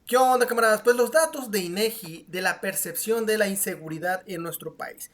¿Qué onda, camaradas? Pues los datos de INEGI de la percepción de la inseguridad en nuestro país.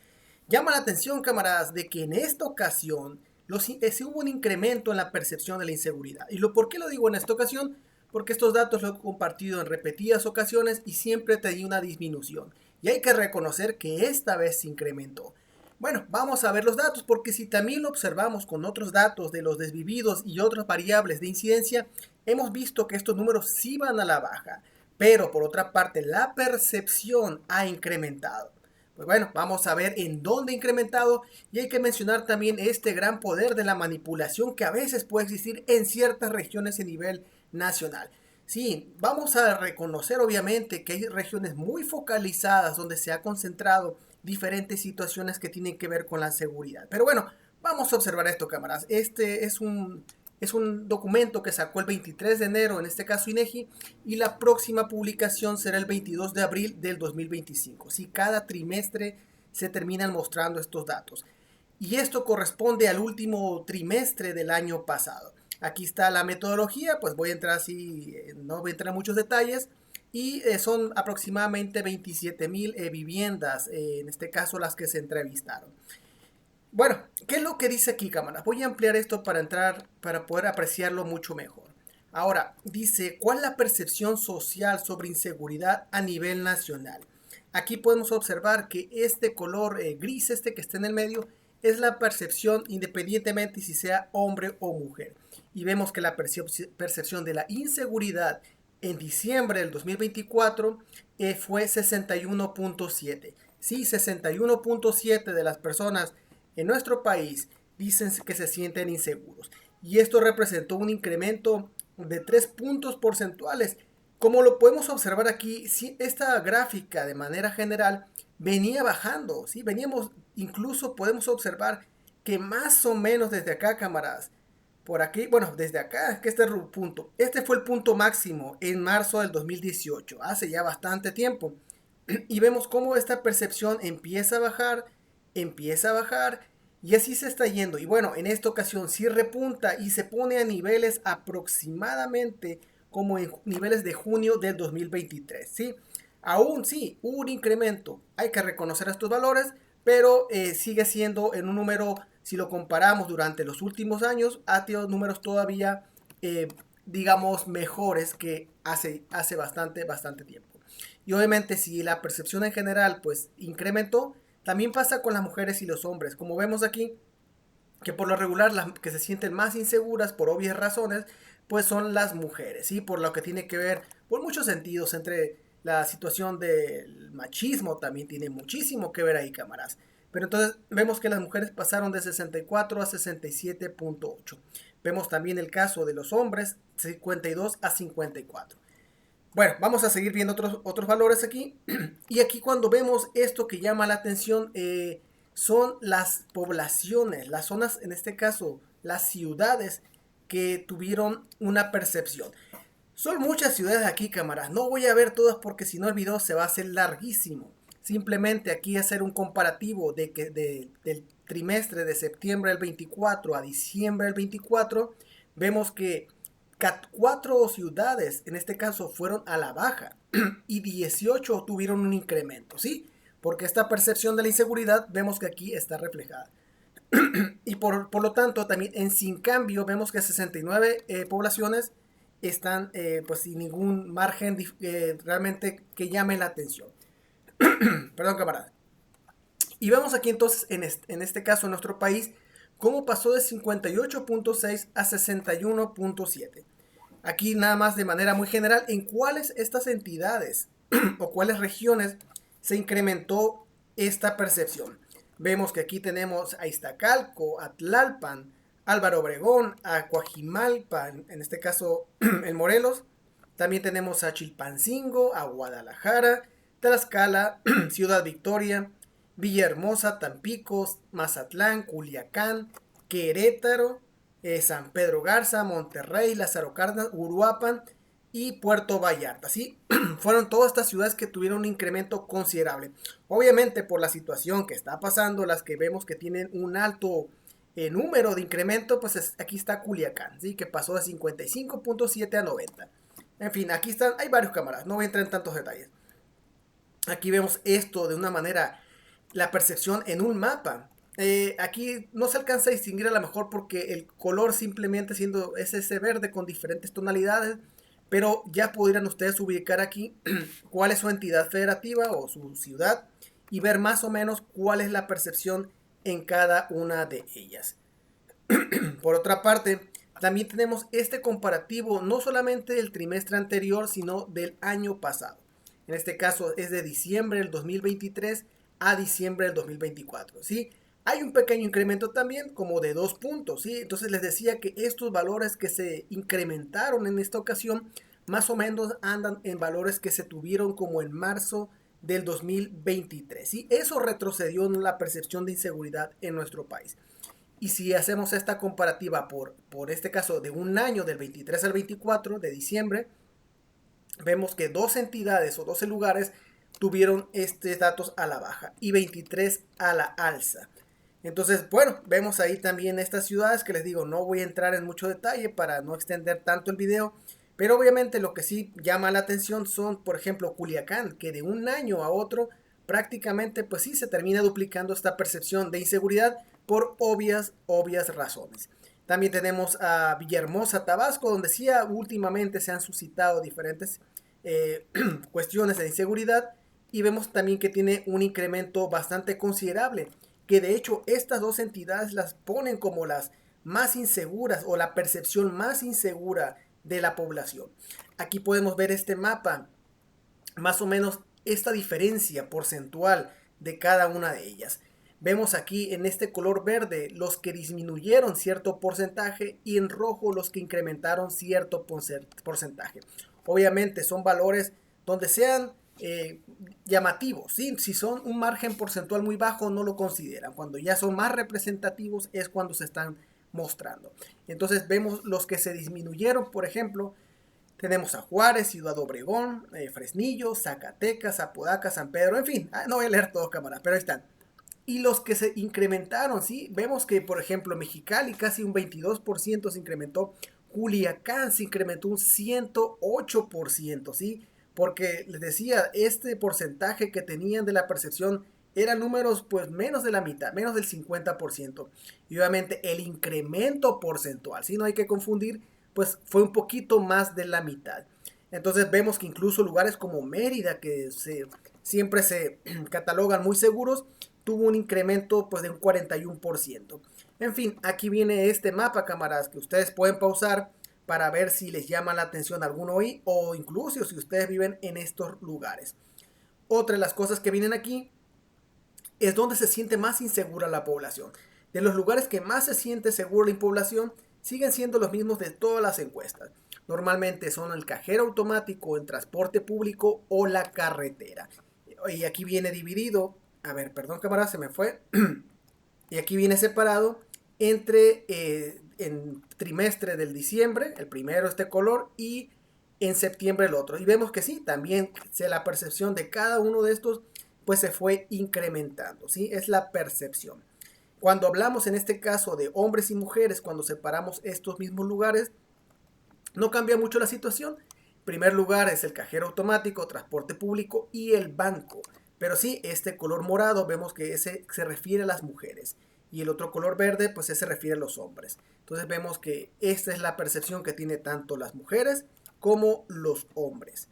Llama la atención, camaradas, de que en esta ocasión se hubo un incremento en la percepción de la inseguridad. ¿Por qué lo digo en esta ocasión? Porque estos datos los he compartido en repetidas ocasiones y siempre tenía una disminución. Y hay que reconocer que esta vez se incrementó. Bueno, vamos a ver los datos, porque si también lo observamos con otros datos de los desvividos y otras variables de incidencia, hemos visto que estos números sí van a la baja. Pero por otra parte, la percepción ha incrementado. Pues bueno, vamos a ver en dónde ha incrementado, y hay que mencionar también este gran poder de la manipulación que a veces puede existir en ciertas regiones a nivel nacional. Sí, vamos a reconocer obviamente que hay regiones muy focalizadas donde se ha concentrado diferentes situaciones que tienen que ver con la seguridad. Pero bueno, vamos a observar esto, cámaras. Este es un documento que sacó el 23 de enero, en este caso INEGI, y la próxima publicación será el 22 de abril del 2025. Sí, cada trimestre se terminan mostrando estos datos. Y esto corresponde al último trimestre del año pasado. Aquí está la metodología, pues voy a entrar así, no voy a entrar en muchos detalles. Y son aproximadamente 27,000 viviendas, en este caso las que se entrevistaron. Bueno, ¿qué es lo que dice aquí, cámara? Voy a ampliar esto para poder apreciarlo mucho mejor. Ahora, dice, ¿cuál es la percepción social sobre inseguridad a nivel nacional? Aquí podemos observar que este color gris, este que está en el medio, es la percepción independientemente si sea hombre o mujer. Y vemos que la percepción de la inseguridad en diciembre del 2024 fue 61.7. Sí, 61.7 de las personas en nuestro país dicen que se sienten inseguros. Y esto representó un incremento de 3 puntos porcentuales. Como lo podemos observar aquí, si esta gráfica de manera general venía bajando, ¿sí? Incluso podemos observar que más o menos desde acá, camaradas, por aquí, bueno, desde acá, que este fue el punto máximo en marzo del 2018, hace ya bastante tiempo. Y vemos cómo esta percepción empieza a bajar, y así se está yendo. Y bueno, en esta ocasión sí repunta y se pone a niveles aproximadamente como en niveles de junio del 2023, ¿sí? Aún sí, hubo un incremento, hay que reconocer estos valores, pero sigue siendo en un número, si lo comparamos durante los últimos años, ha tenido números todavía, digamos, mejores que hace bastante tiempo. Y obviamente si la percepción en general pues incrementó, también pasa con las mujeres y los hombres. Como vemos aquí, que por lo regular las que se sienten más inseguras por obvias razones, pues son las mujeres, ¿sí? Por lo que tiene que ver, por muchos sentidos, entre la situación del machismo, también tiene muchísimo que ver ahí, cámaras. Pero entonces vemos que las mujeres pasaron de 64 a 67.8. Vemos también el caso de los hombres, 52 a 54. Bueno, vamos a seguir viendo otros valores aquí. Y aquí cuando vemos esto que llama la atención, son las poblaciones, las zonas, en este caso, las ciudades que tuvieron una percepción. Son muchas ciudades aquí, cámaras. No voy a ver todas porque si no el video se va a hacer larguísimo. Simplemente aquí hacer un comparativo del trimestre de septiembre del 24 a diciembre del 24. Vemos que 4 ciudades, en este caso, fueron a la baja y 18 tuvieron un incremento, ¿sí? Porque esta percepción de la inseguridad vemos que aquí está reflejada. Y por lo tanto, también sin cambio, vemos que 69 poblaciones están pues sin ningún margen realmente que llame la atención. Perdón, camarada. Y vemos aquí entonces, en este caso, en nuestro país, cómo pasó de 58.6 a 61.7. Aquí nada más de manera muy general, en cuáles estas entidades o cuáles regiones se incrementó esta percepción. Vemos que aquí tenemos a Iztacalco, a Tlalpan, Álvaro Obregón, a Coajimalpa, en este caso en Morelos. También tenemos a Chilpancingo, a Guadalajara, Tlaxcala, Ciudad Victoria, Villahermosa, Tampico, Mazatlán, Culiacán, Querétaro, San Pedro Garza, Monterrey, Lázaro Cárdenas, Uruapan y Puerto Vallarta. ¿Sí? Fueron todas estas ciudades que tuvieron un incremento considerable. Obviamente por la situación que está pasando, las que vemos que tienen un alto número de incremento, pues aquí está Culiacán, ¿sí? Que pasó de 55.7 a 90. En fin, aquí están, hay varios camaradas, no voy a entrar en tantos detalles. Aquí vemos esto de una manera, la percepción en un mapa. Aquí no se alcanza a distinguir a lo mejor porque el color simplemente siendo es ese verde con diferentes tonalidades, pero ya podrían ustedes ubicar aquí cuál es su entidad federativa o su ciudad y ver más o menos cuál es la percepción en cada una de ellas. Por otra parte, también tenemos este comparativo no solamente del trimestre anterior, sino del año pasado. En este caso es de diciembre del 2023 a diciembre del 2024, ¿sí? Hay un pequeño incremento también, como de 2 puntos, ¿sí? Entonces les decía que estos valores que se incrementaron en esta ocasión, más o menos andan en valores que se tuvieron como en marzo del 2023, ¿sí? Eso retrocedió en la percepción de inseguridad en nuestro país. Y si hacemos esta comparativa por este caso de un año del 23 al 24 de diciembre, vemos que 12 entidades o 12 lugares tuvieron estos datos a la baja y 23 a la alza. Entonces, bueno, vemos ahí también estas ciudades que les digo, no voy a entrar en mucho detalle para no extender tanto el video, pero obviamente lo que sí llama la atención son, por ejemplo, Culiacán, que de un año a otro prácticamente pues sí se termina duplicando esta percepción de inseguridad por obvias razones. También tenemos a Villahermosa, Tabasco, donde sí últimamente se han suscitado diferentes cuestiones de inseguridad y vemos también que tiene un incremento bastante considerable, que de hecho estas dos entidades las ponen como las más inseguras o la percepción más insegura de la población. Aquí podemos ver este mapa, más o menos esta diferencia porcentual de cada una de ellas. Vemos aquí en este color verde los que disminuyeron cierto porcentaje y en rojo los que incrementaron cierto porcentaje. Obviamente son valores donde sean llamativos, ¿sí? Si son un margen porcentual muy bajo no lo consideran. Cuando ya son más representativos es cuando se están mostrando. Entonces vemos los que se disminuyeron, por ejemplo, tenemos a Juárez, Ciudad Obregón, Fresnillo, Zacatecas, Apodaca, San Pedro, en fin, no voy a leer todos, cámara, pero ahí están. Y los que se incrementaron, ¿sí? Vemos que, por ejemplo, Mexicali casi un 22% se incrementó, Culiacán se incrementó un 108%, ¿sí? Porque les decía, este porcentaje que tenían de la percepción eran números pues menos de la mitad, menos del 50%. Y obviamente el incremento porcentual, ¿sí? No hay que confundir, pues fue un poquito más de la mitad. Entonces vemos que incluso lugares como Mérida, que siempre se catalogan muy seguros, tuvo un incremento pues de un 41%. En fin, aquí viene este mapa, camaradas, que ustedes pueden pausar para ver si les llama la atención alguno hoy o incluso si ustedes viven en estos lugares. Otra de las cosas que vienen aquí es donde se siente más insegura la población. De los lugares que más se siente segura la población siguen siendo los mismos de todas las encuestas. Normalmente son el cajero automático, el transporte público o la carretera. Y aquí viene dividido, a ver, perdón cámara, se me fue. Y aquí viene separado entre en trimestre del diciembre, el primero este color, y en septiembre el otro. Y vemos que sí, también la percepción de cada uno de estos pues se fue incrementando, ¿sí? Es la percepción. Cuando hablamos en este caso de hombres y mujeres, cuando separamos estos mismos lugares, no cambia mucho la situación. En primer lugar es el cajero automático, transporte público y el banco. Pero sí, este color morado vemos que ese se refiere a las mujeres. Y el otro color verde, pues ese se refiere a los hombres. Entonces vemos que esta es la percepción que tiene tanto las mujeres como los hombres.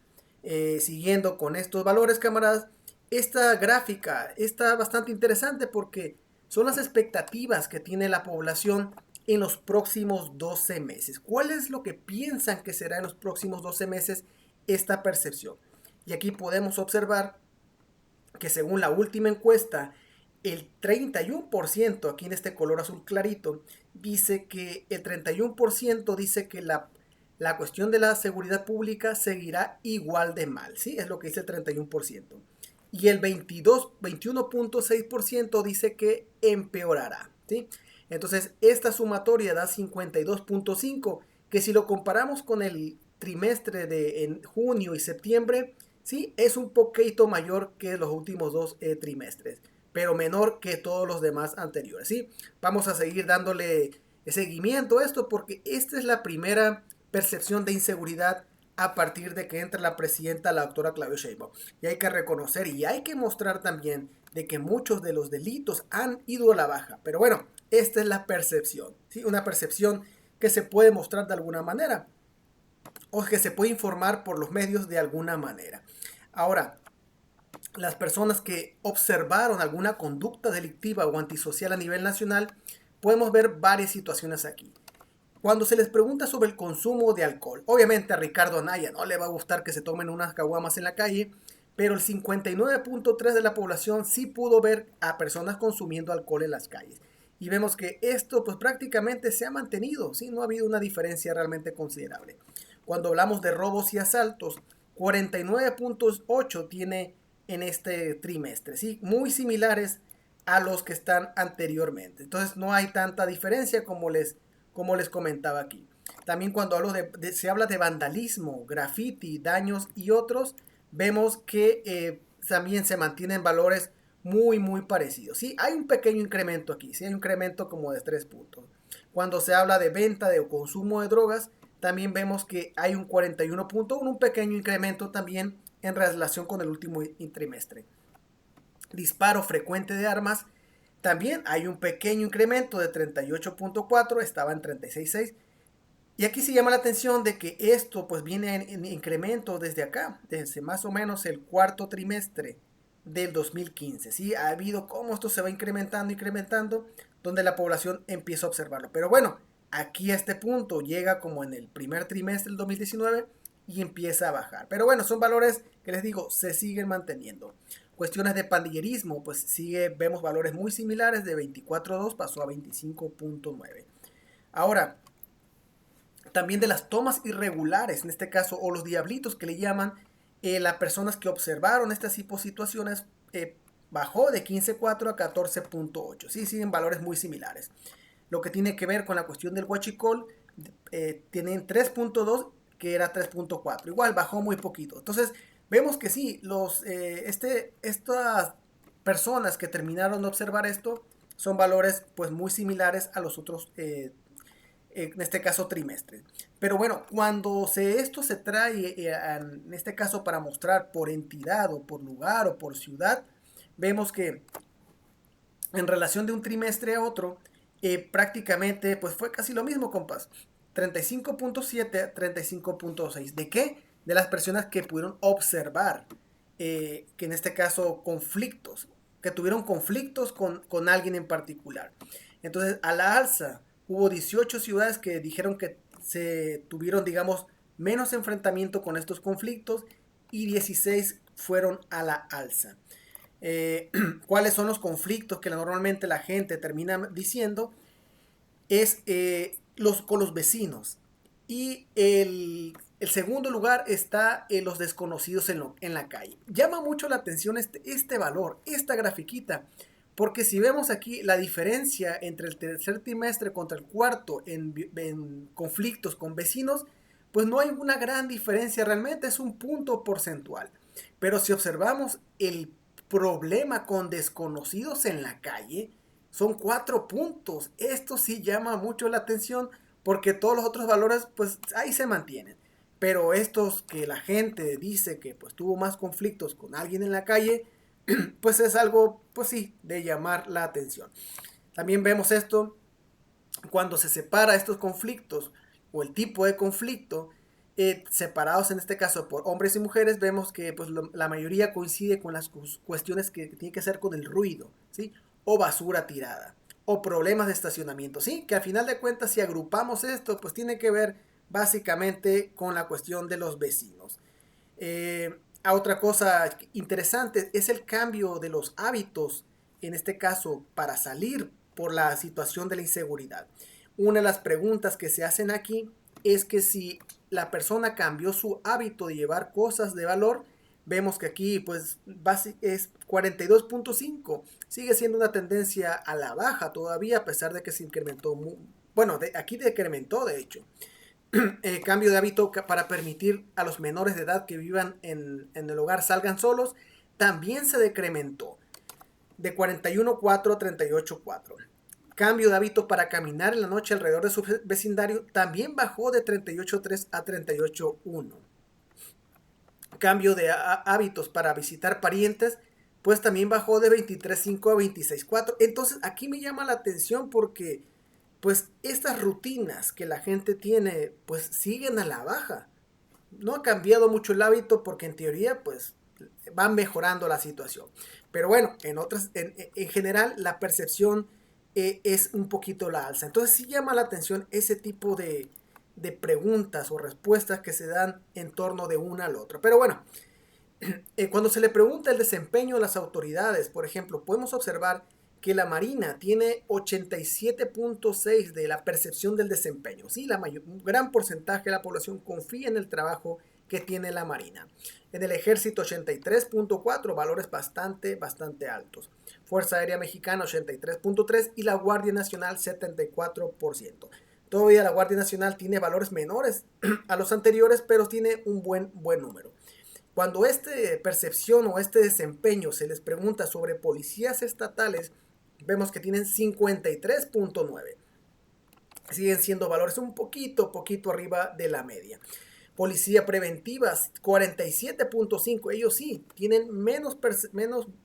Siguiendo con estos valores, camaradas, esta gráfica está bastante interesante porque son las expectativas que tiene la población en los próximos 12 meses. ¿Cuál es lo que piensan que será en los próximos 12 meses esta percepción? Y aquí podemos observar que según la última encuesta, el 31%, aquí en este color azul clarito, dice que el 31% dice que la cuestión de la seguridad pública seguirá igual de mal, ¿sí? Es lo que dice el 31%. Y el 21.6% dice que empeorará, ¿sí? Entonces, esta sumatoria da 52.5, que si lo comparamos con el trimestre de en junio y septiembre, sí, es un poquito mayor que los últimos dos trimestres, pero menor que todos los demás anteriores, ¿sí? Vamos a seguir dándole seguimiento a esto porque esta es la primera percepción de inseguridad a partir de que entre la presidenta, la doctora Claudia Sheinbaum. Y hay que reconocer y hay que mostrar también de que muchos de los delitos han ido a la baja. Pero bueno, esta es la percepción, ¿sí? Una percepción que se puede mostrar de alguna manera o que se puede informar por los medios de alguna manera. Ahora, las personas que observaron alguna conducta delictiva o antisocial a nivel nacional, podemos ver varias situaciones aquí. Cuando se les pregunta sobre el consumo de alcohol, obviamente a Ricardo Anaya no le va a gustar que se tomen unas caguamas en la calle, pero el 59.3% de la población sí pudo ver a personas consumiendo alcohol en las calles. Y vemos que esto pues prácticamente se ha mantenido, ¿sí? No ha habido una diferencia realmente considerable. Cuando hablamos de robos y asaltos, 49.8 tiene en este trimestre, ¿sí? Muy similares a los que están anteriormente. Entonces no hay tanta diferencia como les comentaba aquí. También cuando se habla de vandalismo, graffiti, daños y otros, vemos que también se mantienen valores muy parecidos. Sí, hay un pequeño incremento aquí, sí, hay un incremento como de 3 puntos. Cuando se habla de venta o consumo de drogas, también vemos que hay un 41.1, un pequeño incremento también en relación con el último trimestre. Disparo frecuente de armas, también hay un pequeño incremento de 38.4, estaba en 36.6. Y aquí se llama la atención de que esto pues viene en incremento desde acá, desde más o menos el cuarto trimestre del 2015. ¿Sí? Ha habido cómo esto se va incrementando, donde la población empieza a observarlo. Pero bueno, aquí a este punto llega como en el primer trimestre del 2019 y empieza a bajar. Pero bueno, son valores que les digo, se siguen manteniendo. Cuestiones de pandillerismo, pues vemos valores muy similares, de 24.2 pasó a 25.9. Ahora, también de las tomas irregulares, en este caso, o los diablitos que le llaman, las personas que observaron estas situaciones bajó de 15.4 a 14.8. Sí, siguen valores muy similares. Lo que tiene que ver con la cuestión del huachicol, tienen 3.2 que era 3.4. Igual bajó muy poquito. Entonces, vemos que sí, estas personas que terminaron de observar esto son valores pues muy similares a los otros en este caso trimestre. Pero bueno, cuando esto se trae, en este caso para mostrar por entidad o por lugar o por ciudad, vemos que en relación de un trimestre a otro, prácticamente pues fue casi lo mismo, compas. 35.7 a 35.6. ¿De qué? De las personas que pudieron observar, que en este caso conflictos, que tuvieron conflictos con alguien en particular. Entonces, a la alza, hubo 18 ciudades que dijeron que se tuvieron, digamos, menos enfrentamiento con estos conflictos y 16 fueron a la alza. ¿Cuáles son los conflictos que normalmente la gente termina diciendo? Es con los vecinos. Y el segundo lugar está los desconocidos en la calle. Llama mucho la atención este valor, esta grafiquita, porque si vemos aquí la diferencia entre el tercer trimestre contra el cuarto en conflictos con vecinos, pues no hay una gran diferencia realmente, es un punto porcentual. Pero si observamos el problema con desconocidos en la calle, son 4 puntos. Esto sí llama mucho la atención porque todos los otros valores pues ahí se mantienen. Pero estos que la gente dice que pues tuvo más conflictos con alguien en la calle, pues es algo pues sí de llamar la atención. También vemos esto cuando se separa estos conflictos o el tipo de conflicto, separados en este caso por hombres y mujeres, vemos que pues, la mayoría coincide con las cuestiones que tienen que ver con el ruido, ¿sí? O basura tirada, o problemas de estacionamiento, ¿sí? Que al final de cuentas, si agrupamos esto, pues tiene que ver básicamente con la cuestión de los vecinos. A otra cosa interesante es el cambio de los hábitos, en este caso, para salir por la situación de la inseguridad. Una de las preguntas que se hacen aquí es que si la persona cambió su hábito de llevar cosas de valor, vemos que aquí pues es 42.5, sigue siendo una tendencia a la baja todavía a pesar de que se incrementó, bueno, aquí decrementó de hecho. Cambio de hábito para permitir a los menores de edad que vivan en el hogar salgan solos, también se decrementó de 41.4 a 38.4. Cambio de hábito para caminar en la noche alrededor de su vecindario también bajó de 38.3 a 38.1. cambio de hábitos para visitar parientes, pues también bajó de 23.5 a 26.4. Entonces aquí me llama la atención porque pues estas rutinas que la gente tiene pues siguen a la baja. No ha cambiado mucho el hábito porque en teoría pues van mejorando la situación. Pero bueno, en general la percepción es un poquito la alza. Entonces sí llama la atención ese tipo de preguntas o respuestas que se dan en torno de una al otro. Pero bueno, cuando se le pregunta el desempeño de las autoridades, por ejemplo, podemos observar que la Marina tiene 87.6 de la percepción del desempeño. Sí, un gran porcentaje de la población confía en el trabajo que tiene la Marina. En el Ejército 83.4, valores bastante altos. Fuerza Aérea Mexicana 83.3 y la Guardia Nacional 74%. Todavía la Guardia Nacional tiene valores menores a los anteriores, pero tiene un buen número. Cuando esta percepción o este desempeño se les pregunta sobre policías estatales, vemos que tienen 53.9. Siguen siendo valores un poquito arriba de la media. Policía preventiva, 47.5. Ellos sí, tienen menos,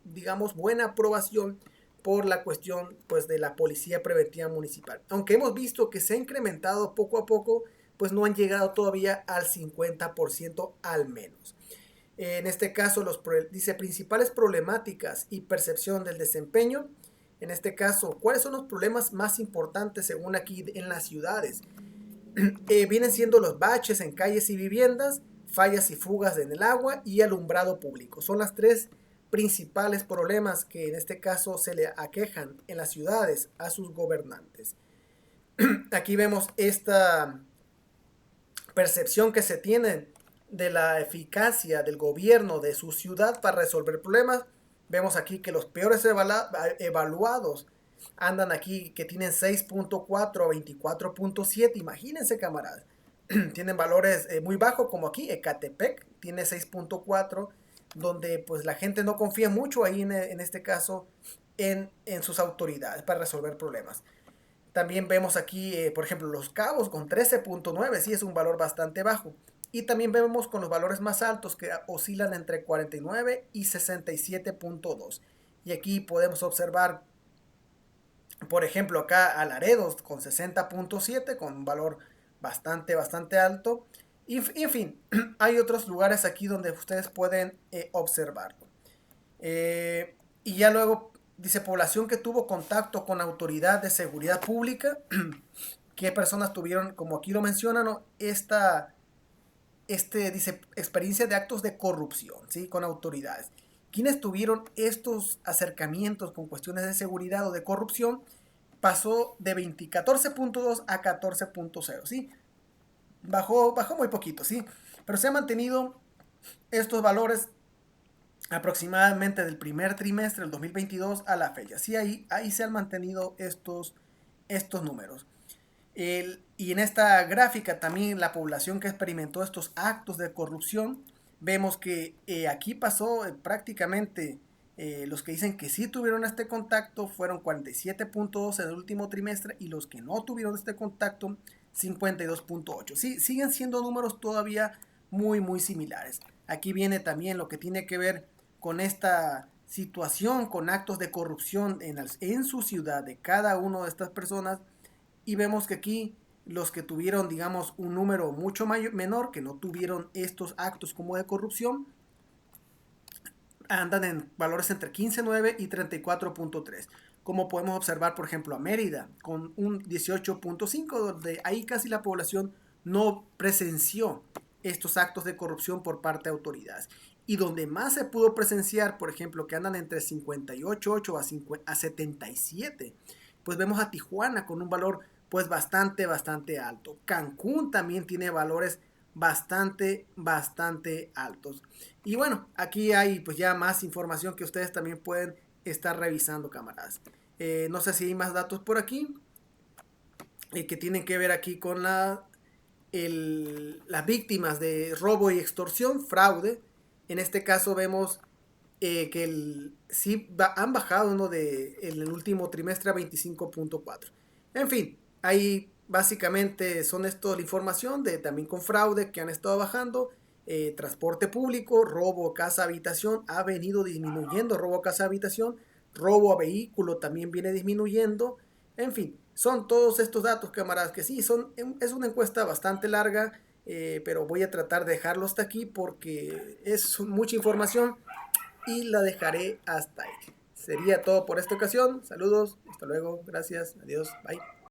digamos, buena aprobación por la cuestión pues, de la policía preventiva municipal. Aunque hemos visto que se ha incrementado poco a poco, pues no han llegado todavía al 50% al menos. En este caso, dice principales problemáticas y percepción del desempeño. En este caso, ¿cuáles son los problemas más importantes según aquí en las ciudades? Vienen siendo los baches en calles y viviendas, fallas y fugas en el agua y alumbrado público. Son las tres principales problemas que en este caso se le aquejan en las ciudades a sus gobernantes. Aquí vemos esta percepción que se tiene de la eficacia del gobierno de su ciudad para resolver problemas. Vemos aquí que los peores evaluados andan aquí que tienen 6.4 a 24.7. Imagínense, camaradas. Tienen valores muy bajos como aquí. Ecatepec tiene 6.4, donde pues la gente no confía mucho ahí en este caso en sus autoridades para resolver problemas. También vemos aquí, por ejemplo, Los Cabos con 13.9, sí es un valor bastante bajo. Y también vemos con los valores más altos que oscilan entre 49 y 67.2. Y aquí podemos observar, por ejemplo, acá a Laredo con 60.7, con un valor bastante alto. Y en fin, hay otros lugares aquí donde ustedes pueden observarlo. Y ya luego dice población que tuvo contacto con autoridad de seguridad pública. ¿Qué personas tuvieron, como aquí lo mencionan, ¿no? Dice experiencia de actos de corrupción, ¿sí? Con autoridades. ¿Quiénes tuvieron estos acercamientos con cuestiones de seguridad o de corrupción? Pasó de 14.2 a 14.0, ¿sí? Bajó muy poquito, ¿sí? Pero se han mantenido estos valores aproximadamente del primer trimestre del 2022 a la fecha. Sí, ahí se han mantenido estos números. Y en esta gráfica también la población que experimentó estos actos de corrupción, vemos que aquí pasó prácticamente los que dicen que sí tuvieron este contacto fueron 47.2 en el último trimestre y los que no tuvieron este contacto 52.8. Sí, siguen siendo números todavía muy similares. Aquí viene también lo que tiene que ver con esta situación, con actos de corrupción en su ciudad de cada una de estas personas. Y vemos que aquí los que tuvieron, digamos, un número mucho menor, que no tuvieron estos actos como de corrupción, andan en valores entre 15.9 y 34.3. Como podemos observar, por ejemplo, a Mérida, con un 18.5, donde ahí casi la población no presenció estos actos de corrupción por parte de autoridades. Y donde más se pudo presenciar, por ejemplo, que andan entre 58.8 a 77, pues vemos a Tijuana con un valor pues bastante alto. Cancún también tiene valores bastante altos. Y bueno, aquí hay pues ya más información que ustedes también pueden estar revisando, camaradas. No sé si hay más datos por aquí que tienen que ver aquí con las víctimas de robo y extorsión, fraude. En este caso vemos que sí han bajado en el último trimestre a 25.4. En fin, ahí básicamente son esto la información de también con fraude que han estado bajando. transporte público, robo casa habitación ha venido disminuyendo, robo casa habitación, robo a vehículo también viene disminuyendo. En fin, son todos estos datos, camaradas, que sí, es una encuesta bastante larga, pero voy a tratar de dejarlo hasta aquí porque es mucha información y la dejaré hasta ahí. Sería todo por esta ocasión. Saludos, hasta luego, gracias, adiós, bye.